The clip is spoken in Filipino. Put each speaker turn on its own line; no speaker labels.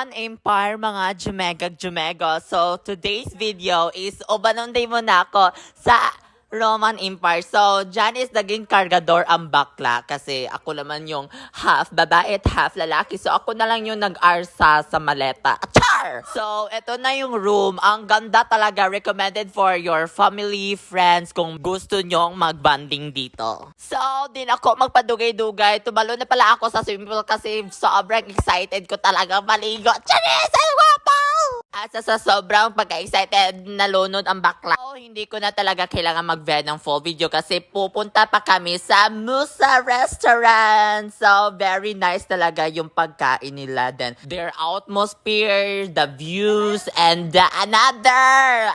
Roman Empire, mga Jumegag. So, today's video is ubanunday mo na ako sa Roman Empire. So, dyan is naging kargador ang bakla kasi ako naman yung half babae at half lalaki. So, ako na lang yung nag-arsa sa maleta. Achar! So, eto na yung room. Ang ganda talaga. Recommended for your family, friends, kung gusto nyong mag-banding dito. So, din ako magpadugay-dugay. Tumalo na pala ako sa swimming pool kasi sobrang excited ko talaga maligo. Charis! Ay, guwapo! At sa sobrang pagka-excited, nalunod ang bakla. So, hindi ko na talaga kailangan mag-vlog ng full video kasi pupunta pa kami sa Musa Restaurant. So, very nice talaga yung pagkain nila. Then, their atmosphere, the views, and the another